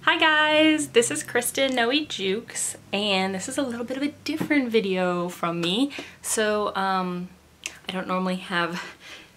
Hi guys, this is Kristen Noe Jukes, and this is a little bit of a different video from me. So I don't normally have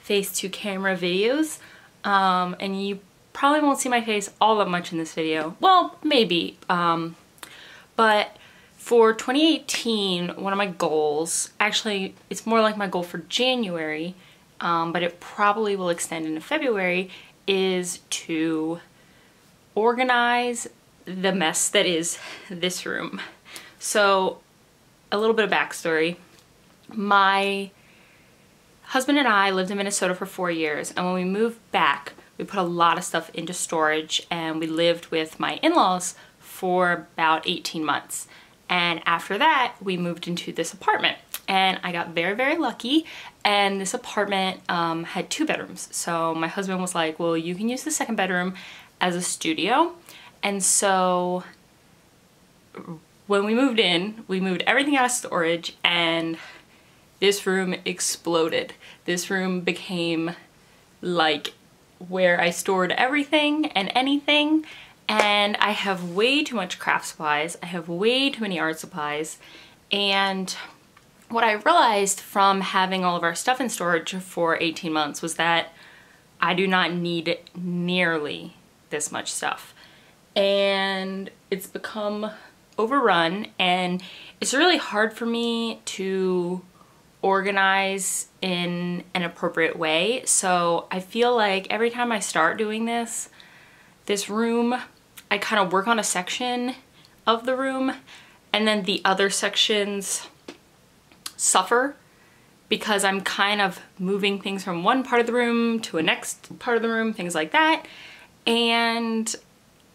face to camera videos, and you probably won't see my face all that much in this video. Well, maybe, but for 2018, one of my goals, actually it's more like my goal for January, but it probably will extend into February, is to organize the mess that is this room. So a little bit of backstory. My husband and I lived in Minnesota for 4 years, and when we moved back, we put a lot of stuff into storage, and we lived with my in-laws for about 18 months. And after that, we moved into this apartment, and I got very, very lucky, and this apartment had 2 bedrooms. So my husband was like, well, you can use the second bedroom as a studio. And so when we moved in, we moved everything out of storage, and this room exploded. This room became like where I stored everything and anything, and I have way too much craft supplies. I have way too many art supplies. And what I realized from having all of our stuff in storage for 18 months was that I do not need nearly this much stuff, and it's become overrun, and it's really hard for me to organize in an appropriate way. So I feel like every time I start doing this room, I kind of work on a section of the room, and then the other sections suffer because I'm kind of moving things from one part of the room to a next part of the room, things like that. And,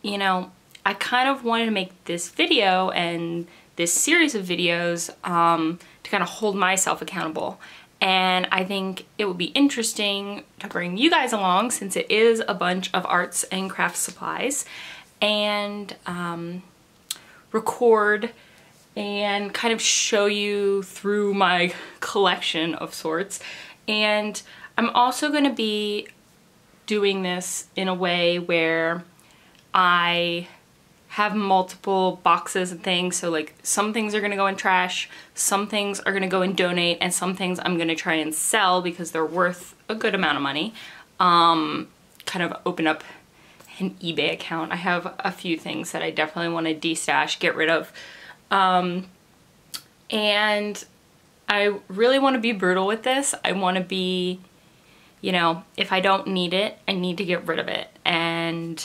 you know, I kind of wanted to make this video and this series of videos to kind of hold myself accountable. And I think it would be interesting to bring you guys along, since it is a bunch of arts and craft supplies, and record and kind of show you through my collection of sorts. And I'm also going to be doing this in a way where I have multiple boxes and things. So like some things are going to go in trash, some things are going to go and donate, and some things I'm going to try and sell because they're worth a good amount of money. Kind of open up an eBay account. I have a few things that I definitely want to destash, get rid of. And I really want to be brutal with this. I want to be, you know, if I don't need it, I need to get rid of it. And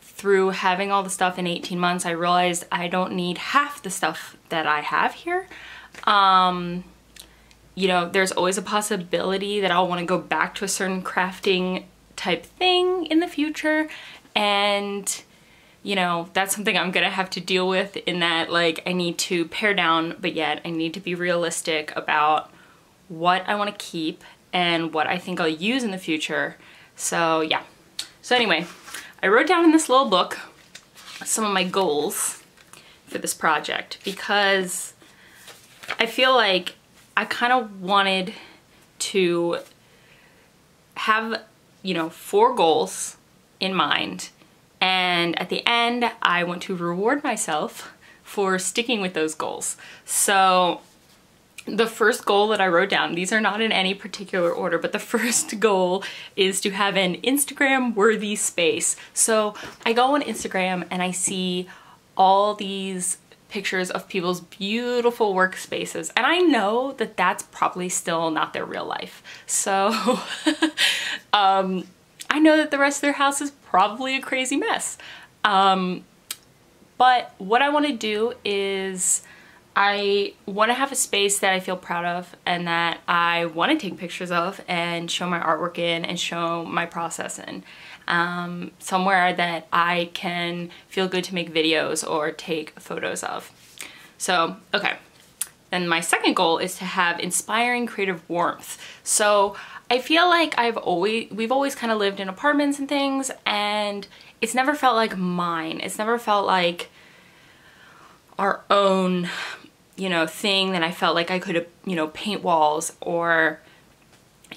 through having all the stuff in 18 months, I realized I don't need half the stuff that I have here. You know, there's always a possibility that I'll want to go back to a certain crafting type thing in the future. And, you know, that's something I'm gonna have to deal with, in that, like, I need to pare down, but yet I need to be realistic about what I want to keep and what I think I'll use in the future. So yeah. So anyway, I wrote down in this little book some of my goals for this project, because I feel like I kind of wanted to have, you know, 4 goals in mind, and at the end I want to reward myself for sticking with those goals. So the first goal that I wrote down, these are not in any particular order, but the first goal is to have an Instagram worthy space. So I go on Instagram and I see all these pictures of people's beautiful workspaces, and I know that that's probably still not their real life. So I know that the rest of their house is probably a crazy mess. But what I want to do is I want to have a space that I feel proud of and that I want to take pictures of and show my artwork in and show my process in. Somewhere that I can feel good to make videos or take photos of. So, okay. Then my second goal is to have inspiring creative warmth. So I feel like we've always kind of lived in apartments and things, and it's never felt like mine. It's never felt like our own, you know, thing that I felt like I could, you know, paint walls, or,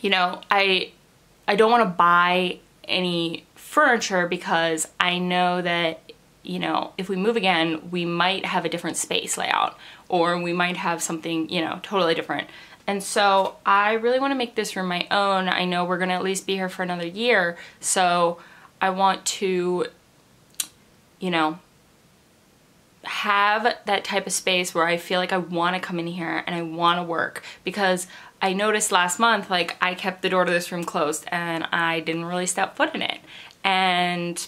you know, I don't want to buy any furniture because I know that you know, if we move again, we might have a different space layout, or we might have something, you know, totally different. And so I really want to make this room my own. I know we're gonna at least be here for another year, so I want to, you know, have that type of space where I feel like I want to come in here and I want to work, because I noticed last month, like, I kept the door to this room closed and I didn't really step foot in it. And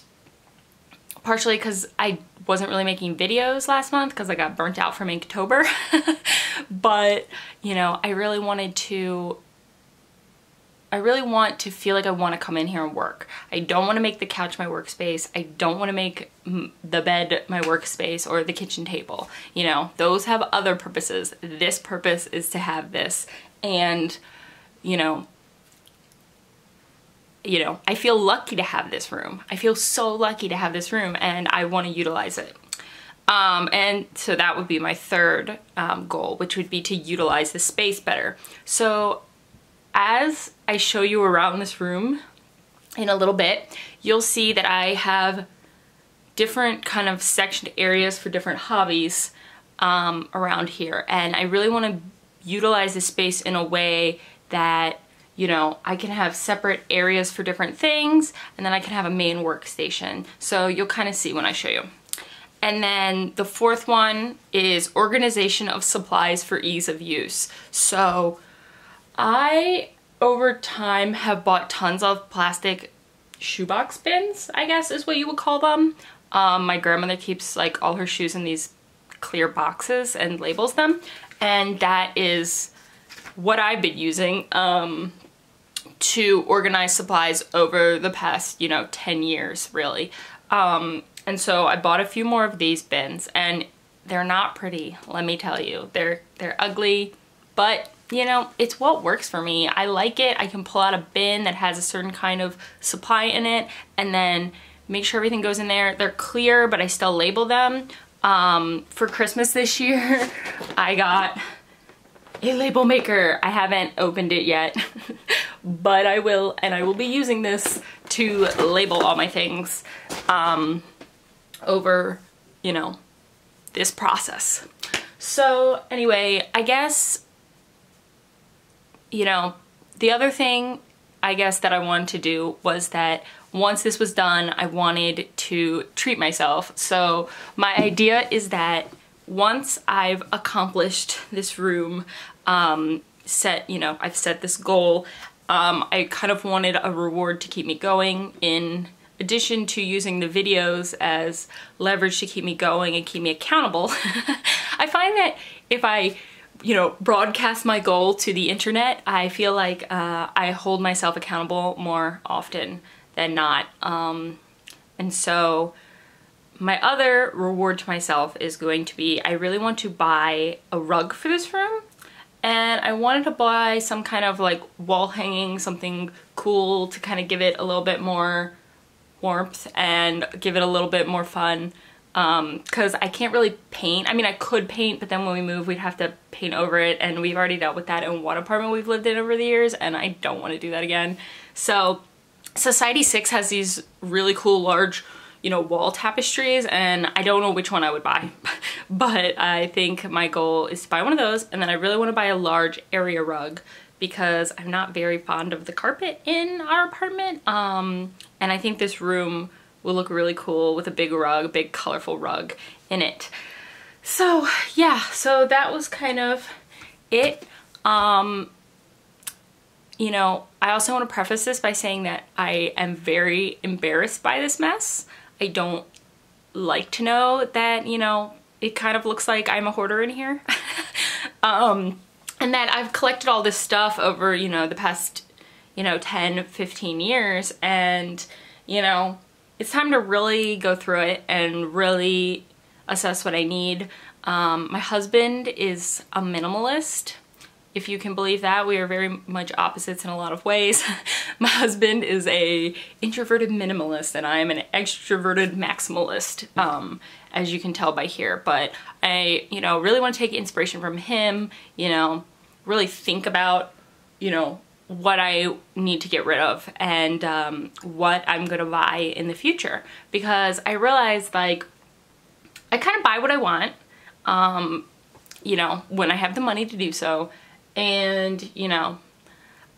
partially because I wasn't really making videos last month because I got burnt out from Inktober. But, you know, I really want to feel like I want to come in here and work. I don't want to make the couch my workspace. I don't want to make the bed my workspace or the kitchen table. You know, those have other purposes. This purpose is to have this. And, you know, I feel lucky to have this room. I feel so lucky to have this room, and I want to utilize it. And so that would be my third goal, which would be to utilize the space better. So as I show you around this room in a little bit, you'll see that I have different kind of sectioned areas for different hobbies around here. And I really want to utilize this space in a way that, you know, I can have separate areas for different things, and then I can have a main workstation. So you'll kind of see when I show you. And then the fourth one is organization of supplies for ease of use. So I, over time, have bought tons of plastic shoebox bins, I guess is what you would call them. My grandmother keeps like all her shoes in these clear boxes and labels them. And that is what I've been using to organize supplies over the past, you know, 10 years, really. And so I bought a few more of these bins, and they're not pretty, let me tell you. They're ugly, but, you know, it's what works for me. I like it. I can pull out a bin that has a certain kind of supply in it, and then make sure everything goes in there. They're clear, but I still label them. For Christmas this year, I got a label maker. I haven't opened it yet, but I will, and I will be using this to label all my things over, you know, this process. So anyway, I guess, you know, the other thing I guess that I wanted to do was that once this was done, I wanted to treat myself. So my idea is that once I've accomplished this room, I've set this goal, I kind of wanted a reward to keep me going, in addition to using the videos as leverage to keep me going and keep me accountable. I find that if I, you know, broadcast my goal to the internet, I feel like I hold myself accountable more often than not. And so my other reward to myself is going to be, I really want to buy a rug for this room. And I wanted to buy some kind of like wall hanging, something cool to kind of give it a little bit more warmth and give it a little bit more fun. Because I can't really paint. I mean, I could paint, but then when we move, we'd have to paint over it, and we've already dealt with that in one apartment we've lived in over the years, and I don't want to do that again. So Society 6 has these really cool large, you know, wall tapestries, and I don't know which one I would buy. But I think my goal is to buy one of those, and then I really want to buy a large area rug, because I'm not very fond of the carpet in our apartment. And I think this room will look really cool with a big rug, a big colorful rug in it. So yeah, so that was kind of it. You know, I also want to preface this by saying that I am very embarrassed by this mess. I don't like to know that, you know, it kind of looks like I'm a hoarder in here. And that I've collected all this stuff over, you know, the past, you know, 10, 15 years, and, you know, it's time to really go through it and really assess what I need. My husband is a minimalist, if you can believe that. We are very much opposites in a lot of ways. My husband is a introverted minimalist, and I am an extroverted maximalist, as you can tell by here. But I, you know, really want to take inspiration from him, you know, really think about, you know, what I need to get rid of, and what I'm gonna buy in the future. Because I realized, like, I kind of buy what I want, you know, when I have the money to do so. And, you know,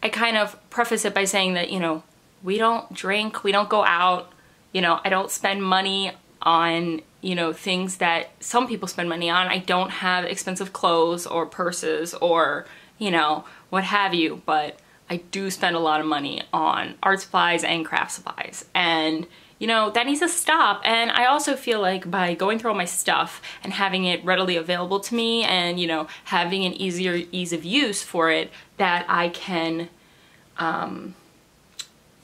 I kind of preface it by saying that, you know, we don't drink, we don't go out, you know, I don't spend money on, you know, things that some people spend money on. I don't have expensive clothes or purses or, you know, what have you, but I do spend a lot of money on art supplies and craft supplies. And, you know, that needs to stop. And I also feel like by going through all my stuff and having it readily available to me and, you know, having an ease of use for it, that I can,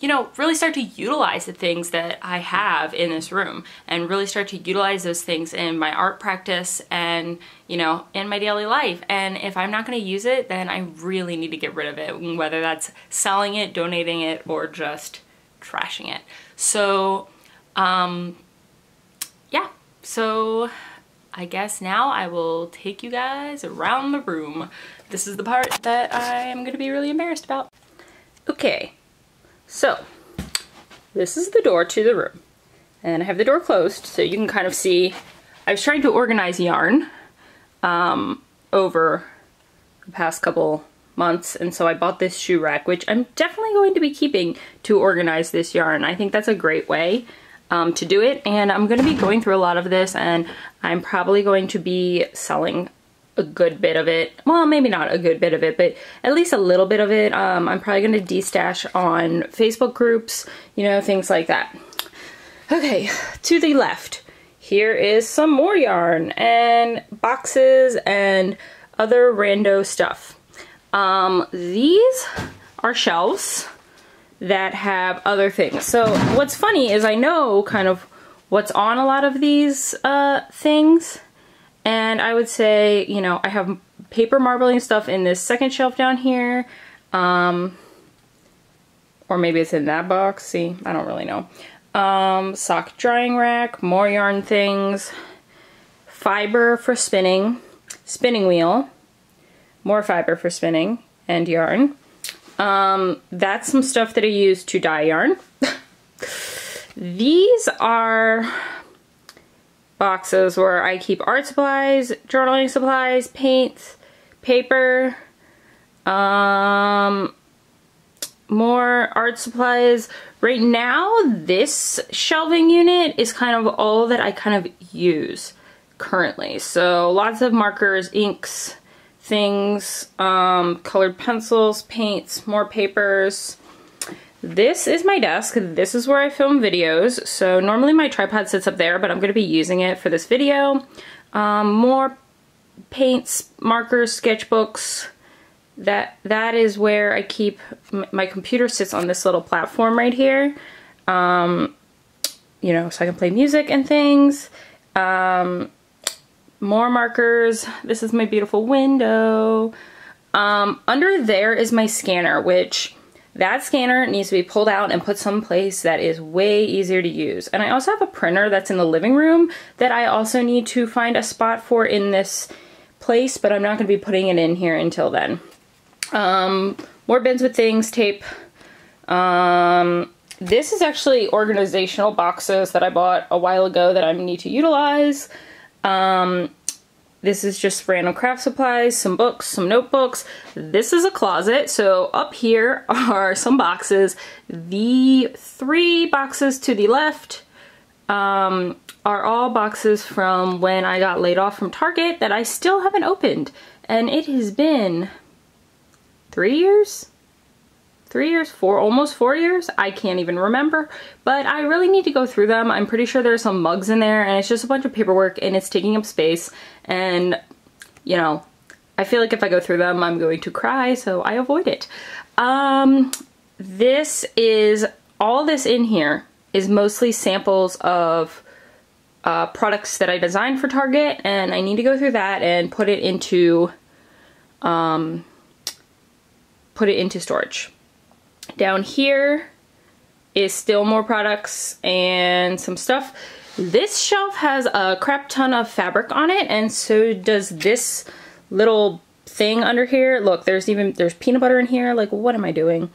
you know, really start to utilize the things that I have in this room and really start to utilize those things in my art practice and, you know, in my daily life. And if I'm not going to use it, then I really need to get rid of it, whether that's selling it, donating it, or just trashing it. So, yeah, so I guess now I will take you guys around the room. This is the part that I am going to be really embarrassed about. Okay. So, this is the door to the room, and I have the door closed so you can kind of see. I was trying to organize yarn over the past couple months, and so I bought this shoe rack, which I'm definitely going to be keeping to organize this yarn. I think that's a great way to do it, and I'm going to be going through a lot of this, and I'm probably going to be selling a good bit of it. Well, maybe not a good bit of it, but at least a little bit of it. I'm probably going to de-stash on Facebook groups, you know, things like that. Okay, to the left, here is some more yarn and boxes and other rando stuff. These are shelves that have other things. So what's funny is I know kind of what's on a lot of these things. And I would say, you know, I have paper marbling stuff in this second shelf down here. Or maybe it's in that box. See, I don't really know. Sock drying rack, more yarn things, fiber for spinning, spinning wheel, more fiber for spinning, and yarn. That's some stuff that I use to dye yarn. These are boxes where I keep art supplies, journaling supplies, paints, paper, more art supplies. Right now, this shelving unit is kind of all that I kind of use currently. So lots of markers, inks, things, colored pencils, paints, more papers. This is my desk. This is where I film videos. So normally my tripod sits up there, but I'm going to be using it for this video. More paints, markers, sketchbooks. That is where I keep, my computer sits on this little platform right here. You know, so I can play music and things. More markers. This is my beautiful window. Under there is my scanner, which that scanner needs to be pulled out and put someplace that is way easier to use. And I also have a printer that's in the living room that I also need to find a spot for in this place, but I'm not going to be putting it in here until then. More bins with things, tape. This is actually organizational boxes that I bought a while ago that I need to utilize. This is just random craft supplies, some books, some notebooks. This is a closet, so up here are some boxes. The 3 boxes to the left are all boxes from when I got laid off from Target that I still haven't opened. And it has been 3 years? 3 years? Almost 4 years? I can't even remember. But I really need to go through them. I'm pretty sure there's some mugs in there and it's just a bunch of paperwork and it's taking up space. And, you know, I feel like if I go through them, I'm going to cry, so I avoid it. This is, all this in here is mostly samples of products that I designed for Target, and I need to go through that and put it into storage. Down here is still more products and some stuff. This shelf has a crap ton of fabric on it, and so does this little thing under here. Look, there's peanut butter in here. Like, what am I doing?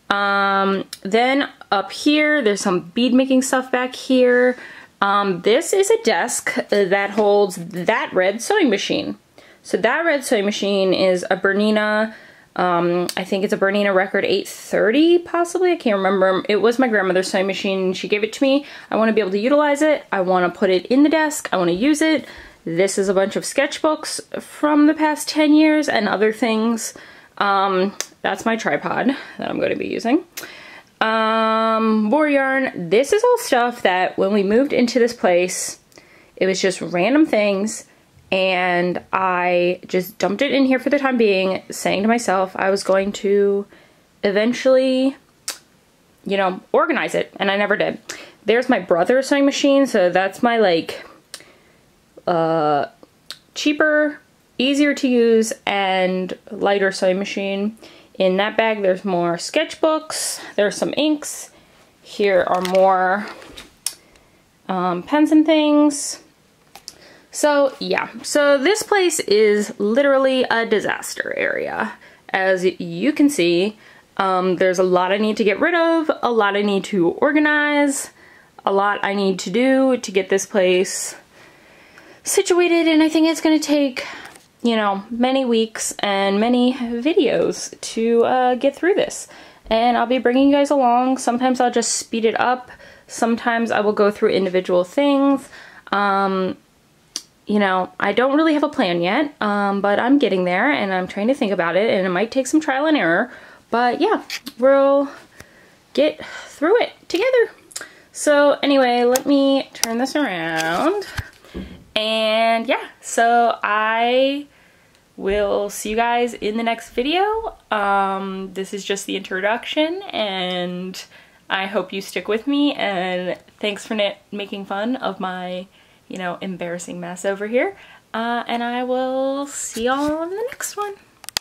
Then up here, there's some bead making stuff back here. This is a desk that holds that red sewing machine. So that red sewing machine is a Bernina, I think it's a Bernina Record 830 possibly, I can't remember. It was my grandmother's sewing machine, she gave it to me. I want to be able to utilize it, I want to put it in the desk, I want to use it. This is a bunch of sketchbooks from the past 10 years and other things. That's my tripod that I'm going to be using. More yarn. This is all stuff that when we moved into this place, it was just random things, and I just dumped it in here for the time being, saying to myself I was going to eventually, you know, organize it, and I never did. There's my brother's sewing machine, so that's my like cheaper, easier to use, and lighter sewing machine. In that bag there's more sketchbooks, there's some inks, here are more pens and things. So yeah, so this place is literally a disaster area. As you can see, there's a lot I need to get rid of, a lot I need to organize, a lot I need to do to get this place situated, and I think it's gonna take, you know, many weeks and many videos to get through this. And I'll be bringing you guys along. Sometimes I'll just speed it up. Sometimes I will go through individual things. You know, I don't really have a plan yet, but I'm getting there and I'm trying to think about it, and it might take some trial and error. But yeah, we'll get through it together. So anyway, let me turn this around. And yeah, so I will see you guys in the next video. This is just the introduction, and I hope you stick with me, and thanks for making fun of my, you know, embarrassing mess over here. And I will see y'all in the next one.